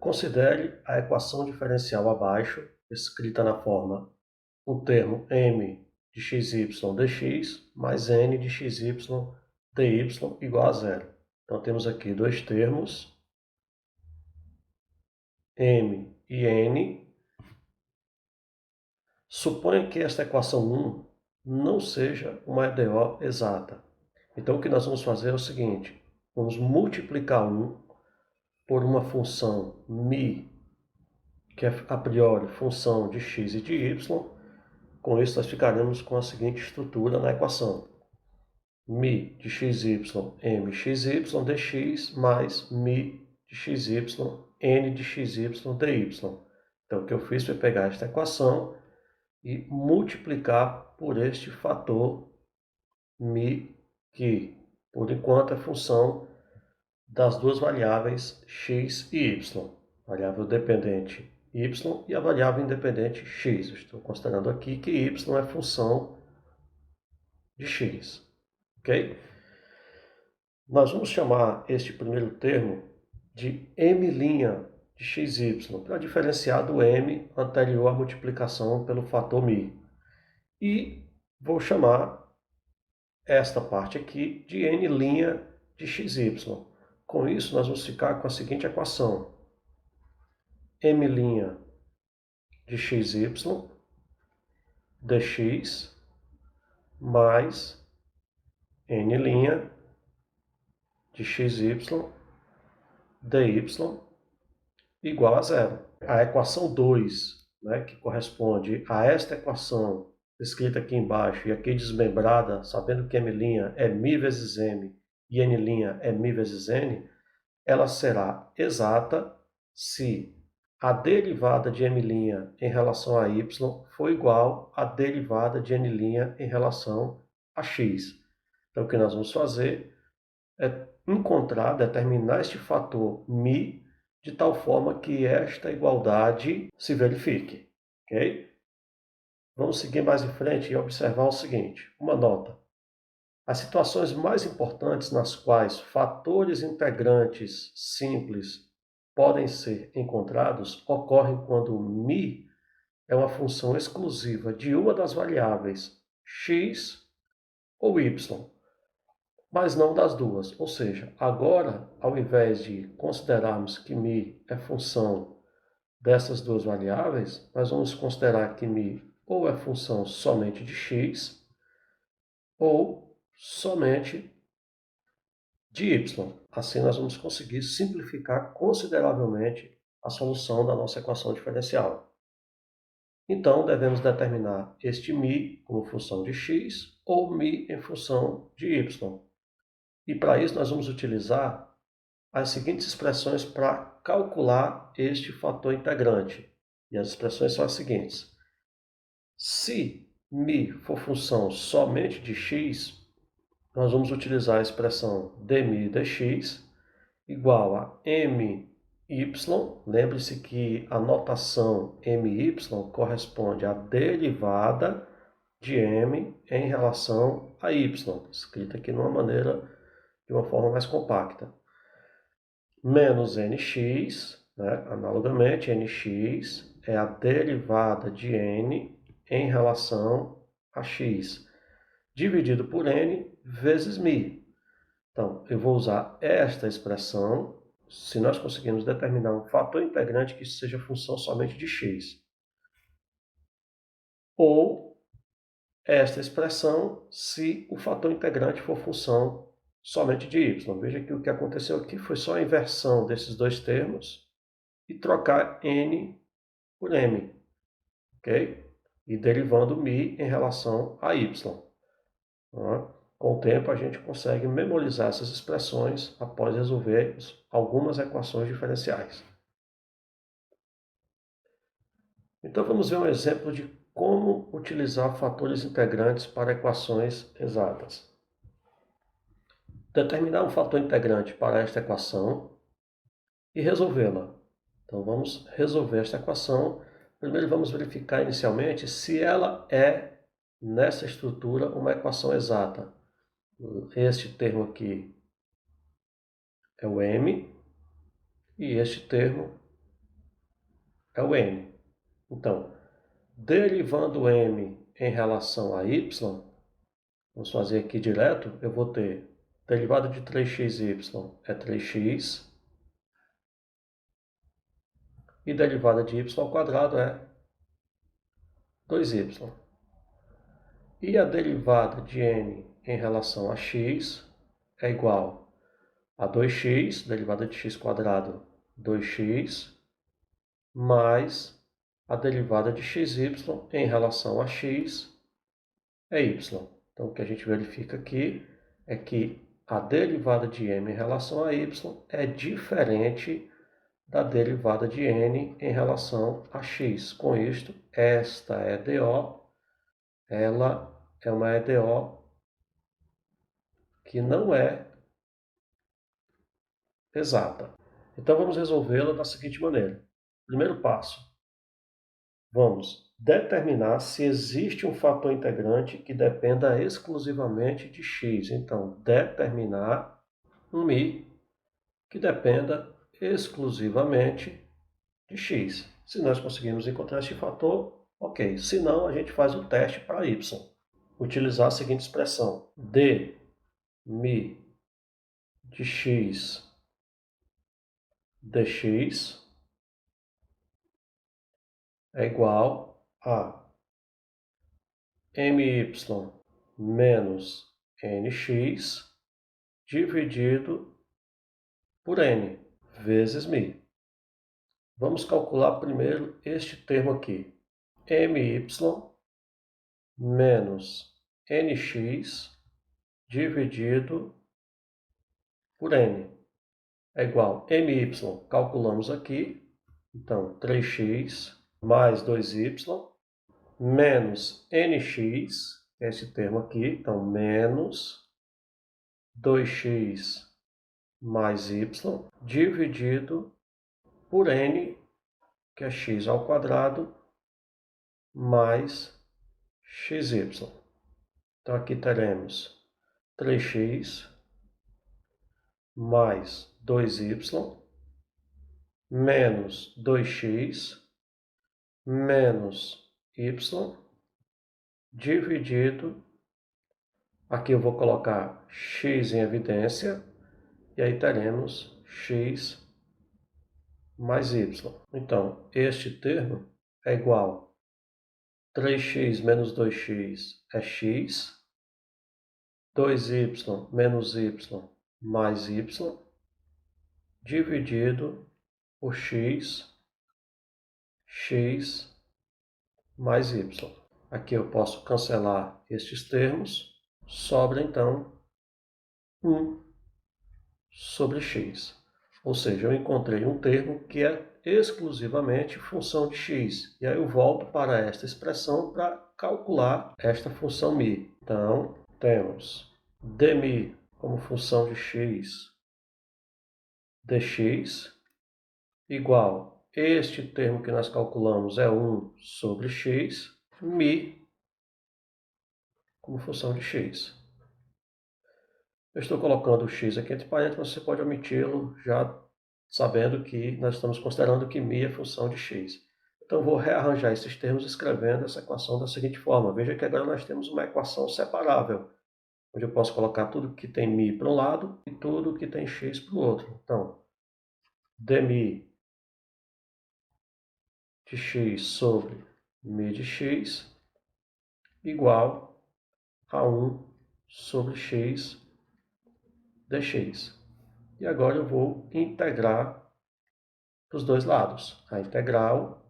Considere a equação diferencial abaixo, escrita na forma o termo m de xy dx mais n de xy dy igual a zero. Então, temos aqui dois termos, m e n. Suponha que esta equação 1 não seja uma EDO exata. Então, o que nós vamos fazer é o seguinte: vamos multiplicar 1 por uma função μ, que é a priori função de x e de y. Com isso, nós ficaremos com a seguinte estrutura na equação: μ de xy, mxy dx, mais μ de xy, n de xy dy. Então, o que eu fiz foi pegar esta equação e multiplicar por este fator μ, que, por enquanto, é função das duas variáveis x e y, variável dependente y e a variável independente x. Eu estou considerando aqui que y é função de x, ok? Nós vamos chamar este primeiro termo de m' de xy, para diferenciar do m anterior à multiplicação pelo fator μ. E vou chamar esta parte aqui de n' de xy. Com isso, nós vamos ficar com a seguinte equação: m' de xy dx mais n' de xy dy igual a zero. A equação 2, que corresponde a esta equação escrita aqui embaixo e aqui desmembrada, sabendo que m' é μ vezes m e n' é μ vezes n, ela será exata se a derivada de m' em relação a y for igual à derivada de n' em relação a x. Então, o que nós vamos fazer é determinar este fator μ de tal forma que esta igualdade se verifique, ok? Vamos seguir mais em frente e observar o seguinte: uma nota. As situações mais importantes nas quais fatores integrantes simples podem ser encontrados ocorrem quando μ é uma função exclusiva de uma das variáveis x ou y, mas não das duas. Ou seja, agora, ao invés de considerarmos que μ é função dessas duas variáveis, nós vamos considerar que μ ou é função somente de x ou somente de y. Assim, nós vamos conseguir simplificar consideravelmente a solução da nossa equação diferencial. Então, devemos determinar este μ como função de x ou μ em função de y. E para isso, nós vamos utilizar as seguintes expressões para calcular este fator integrante. E as expressões são as seguintes: se μ for função somente de x, nós vamos utilizar a expressão dμ dx igual a my. Lembre-se que a notação my corresponde à derivada de m em relação a y, escrita aqui de uma forma mais compacta. Menos nx, analogamente, nx é a derivada de n em relação a x, dividido por n vezes μ. Então, eu vou usar esta expressão se nós conseguirmos determinar um fator integrante que seja função somente de x. Ou esta expressão se o fator integrante for função somente de y. Veja que o que aconteceu aqui foi só a inversão desses dois termos e trocar n por m, ok? E derivando μ em relação a y. Com o tempo, a gente consegue memorizar essas expressões após resolver algumas equações diferenciais. Então, vamos ver um exemplo de como utilizar fatores integrantes para equações exatas. Determinar um fator integrante para esta equação e resolvê-la. Então, vamos resolver esta equação. Primeiro, vamos verificar inicialmente se ela é, nessa estrutura, uma equação exata. Este termo aqui é o m, e este termo é o m. Então, derivando m em relação a y, vamos fazer aqui direto, eu vou ter derivada de 3xy é 3x, e derivada de y ao quadrado é 2y. E a derivada de n em relação a x é igual a 2x, derivada de x quadrado, 2x, mais a derivada de xy em relação a x é y. Então, o que a gente verifica aqui é que a derivada de m em relação a y é diferente da derivada de n em relação a x. Com isto, esta EDO, ela é uma EDO que não é exata. Então, vamos resolvê-la da seguinte maneira. Primeiro passo, vamos determinar se existe um fator integrante que dependa exclusivamente de x. Então, determinar um μ que dependa exclusivamente de x. Se nós conseguirmos encontrar este fator, ok. Se não, a gente faz o teste para y. Utilizar a seguinte expressão: d μ de x dx é igual a my menos nx dividido por n vezes μ. Vamos calcular primeiro este termo aqui. My menos nx dividido por n é igual a my, calculamos aqui, então 3x mais 2y, menos nx, esse termo aqui, então menos 2x mais y, dividido por n, que é x ao quadrado, mais xy. Então aqui teremos 3x mais 2y, menos 2x, menos y, dividido, aqui eu vou colocar x em evidência, e aí teremos x mais y. Então, este termo é igual a 3x menos 2x é x, 2y menos y mais y, dividido por x mais y. Aqui eu posso cancelar estes termos, sobra então 1 sobre x. Ou seja, eu encontrei um termo que é exclusivamente função de x. E aí eu volto para esta expressão para calcular esta função μ. Então, temos dμ como função de x dx igual, este termo que nós calculamos é 1 sobre x, μ como função de x. Eu estou colocando o x aqui entre parênteses, mas você pode omiti-lo já sabendo que nós estamos considerando que μ é função de x. Então, vou rearranjar esses termos escrevendo essa equação da seguinte forma. Veja que agora nós temos uma equação separável, onde eu posso colocar tudo que tem μ para um lado e tudo que tem x para o outro. Então, dμ de x sobre μ de x igual a 1 sobre x dx. E agora eu vou integrar para os dois lados. A integral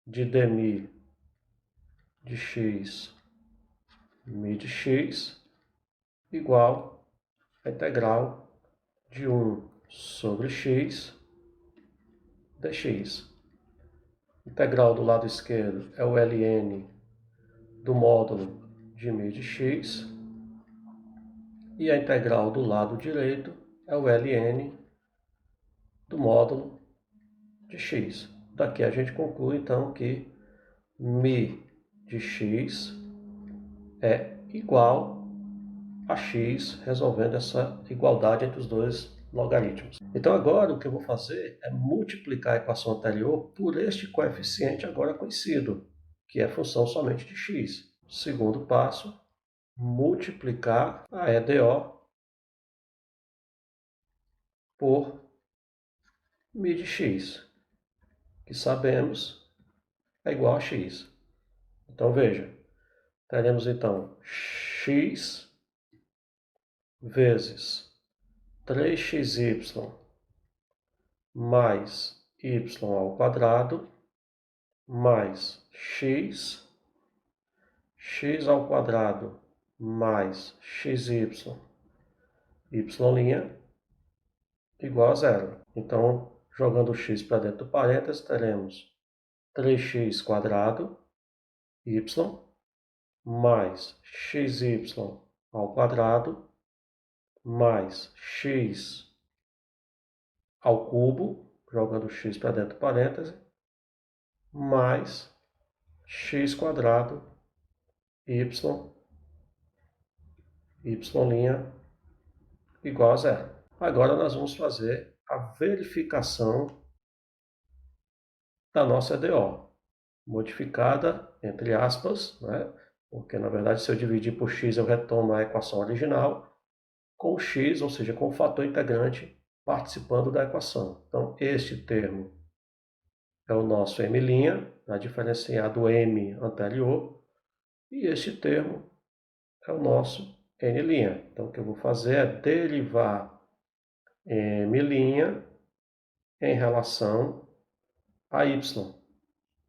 de dμ de x μ de x igual a integral de 1 sobre x dx. Integral do lado esquerdo é o ln do módulo de μ de x, e a integral do lado direito é o ln do módulo de x. Daqui a gente conclui, então, que μ de x é igual a x, resolvendo essa igualdade entre os dois logaritmos. Então agora o que eu vou fazer é multiplicar a equação anterior por este coeficiente agora conhecido, que é a função somente de x. Segundo passo, multiplicar a EDO por μ de x, que sabemos é igual a x. Então veja, teremos então x vezes 3xy mais y ao quadrado mais x ao quadrado mais xy, y' igual a zero. Então, jogando o x para dentro do parênteses, teremos 3x quadrado y mais xy ao quadrado mais x ao cubo, jogando o x para dentro do parênteses, mais x quadrado y igual a zero. Agora nós vamos fazer a verificação da nossa EDO, modificada, entre aspas, né? Porque na verdade se eu dividir por x eu retomo a equação original, com o x, ou seja, com o fator integrante participando da equação. Então este termo é o nosso m', a diferenciar do m anterior, e este termo é o nosso n'. Então o que eu vou fazer é derivar m' em relação a y.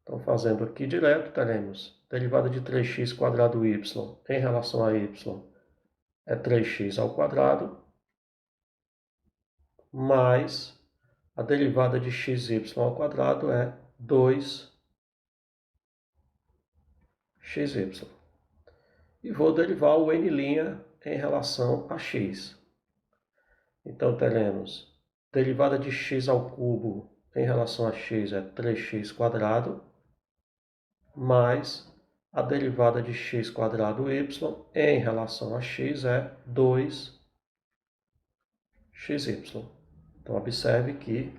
Então, fazendo aqui direto, teremos derivada de 3x quadrado y em relação a y é 3x ao quadrado, mais a derivada de xy ao quadrado é 2xy. E vou derivar o n' em relação a x. Então, teremos derivada de x ao cubo em relação a x é 3x quadrado, mais a derivada de x quadrado y em relação a x é 2xy. Então, observe que,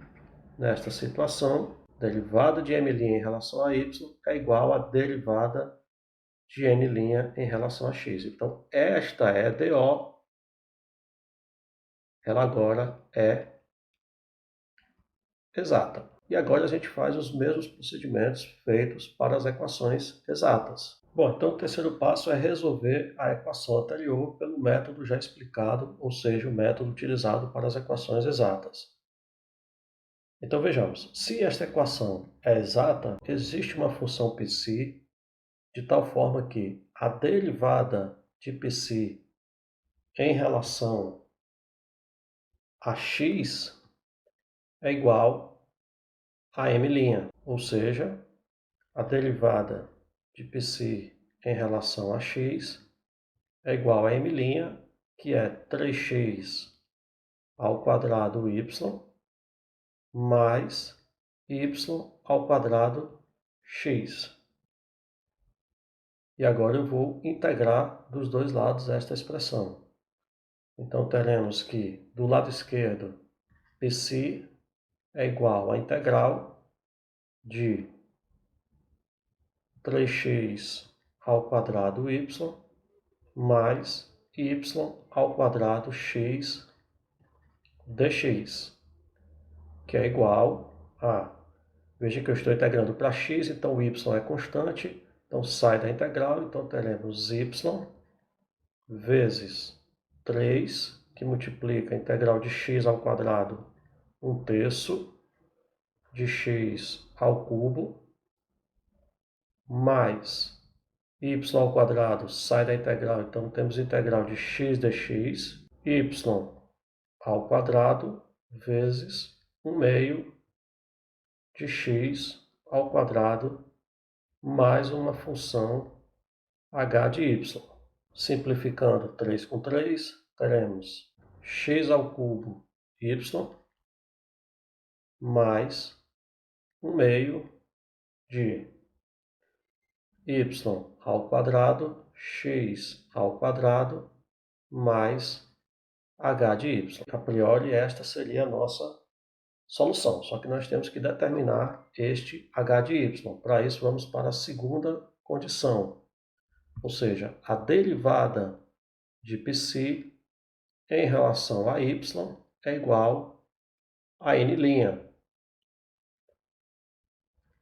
nesta situação, derivada de m' em relação a y é igual a derivada de n' em relação a x. Então, esta EDO, ela agora é exata. E agora a gente faz os mesmos procedimentos feitos para as equações exatas. Bom, então o terceiro passo é resolver a equação anterior pelo método já explicado, ou seja, o método utilizado para as equações exatas. Então vejamos, se esta equação é exata, existe uma função π de tal forma que a derivada de π em relação a x é igual a m', ou seja, a derivada de π em relação a x é igual a m', que é 3x ao quadrado y, mais y ao quadrado x. E agora eu vou integrar dos dois lados esta expressão. Então teremos que, do lado esquerdo, π é igual à integral de 3x ao quadrado y mais y ao quadrado x dx, que é igual a... Veja que eu estou integrando para x, então o y é constante, então sai da integral, então teremos y vezes 3, que multiplica a integral de x ao quadrado 1/3 de x ao cubo, mais y ao quadrado sai da integral, então temos integral de x dx, y ao quadrado vezes 1/2 de x ao quadrado mais uma função h de y. Simplificando 3 com 3, teremos x ao cubo y mais 1/2 de y ao quadrado, x ao quadrado, mais h de y. A priori, esta seria a nossa solução, só que nós temos que determinar este h de y. Para isso, vamos para a segunda condição, ou seja, a derivada de π em relação a y é igual a n'.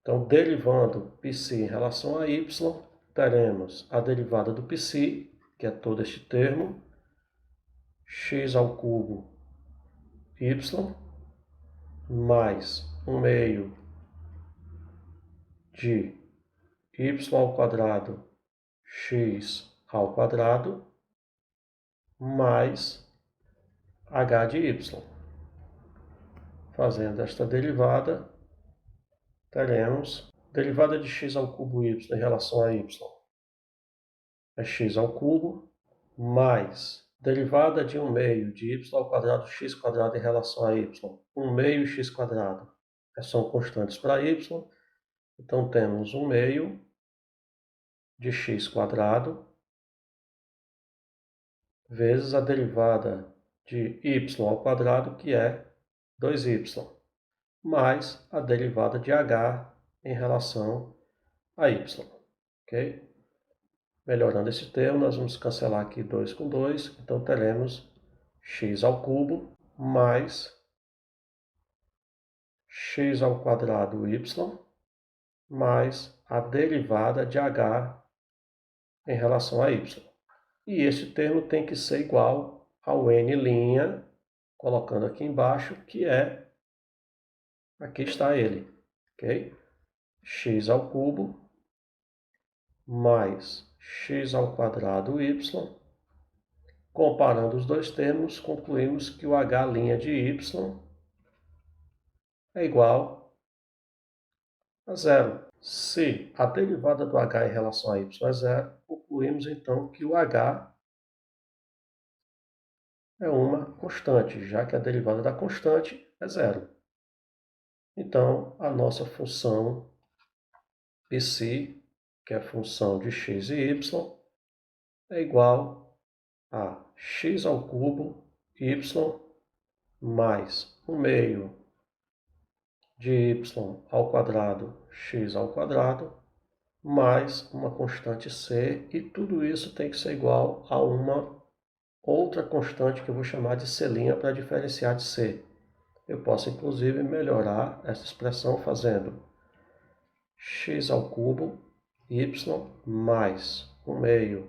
Então, derivando π em relação a y, teremos a derivada do π, que é todo este termo, x ao cubo y, mais 1/2 de y ao quadrado x ao quadrado, mais h de y. Fazendo esta derivada, teremos derivada de x ao cubo y em relação a y é x ao cubo, mais derivada de 1/2 de y ao quadrado x quadrado em relação a y, 1/2 x quadrado. São constantes para y, então temos 1/2 de x quadrado vezes a derivada de y ao quadrado, que é 2y, mais a derivada de h em relação a y. Ok? Melhorando esse termo, nós vamos cancelar aqui 2 com 2, então teremos x ao cubo mais x ao quadrado y mais a derivada de h em relação a y. E esse termo tem que ser igual ao n', colocando aqui embaixo, que é, aqui está ele, ok? X ao cubo mais x ao quadrado y. Comparando os dois termos, concluímos que o h' de y é igual a zero. Se a derivada do h em relação a y é zero, concluímos então que o h é uma constante, já que a derivada da constante é zero. Então, a nossa função π, que é a função de x e y, é igual a x ao cubo y mais 1/2 de y ao quadrado x ao quadrado mais uma constante c, e tudo isso tem que ser igual a uma outra constante que eu vou chamar de c' para diferenciar de c. Eu posso inclusive melhorar essa expressão fazendo x ao cubo y mais 1/2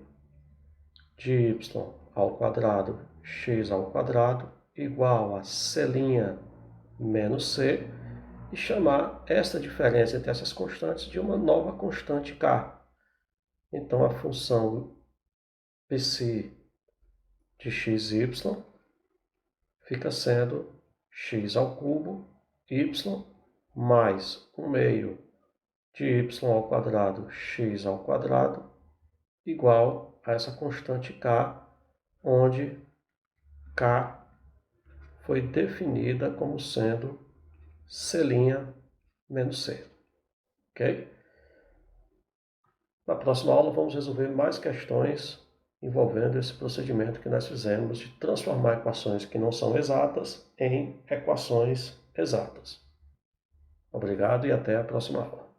de y ao quadrado x ao quadrado igual a c' menos c, e chamar essa diferença entre essas constantes de uma nova constante k. Então, a função π de xy fica sendo x ao cubo y mais 1/2 de y ao quadrado x ao quadrado igual a essa constante k, onde k foi definida como sendo c' menos c. Ok? Na próxima aula vamos resolver mais questões envolvendo esse procedimento que nós fizemos de transformar equações que não são exatas em equações exatas. Obrigado e até a próxima aula.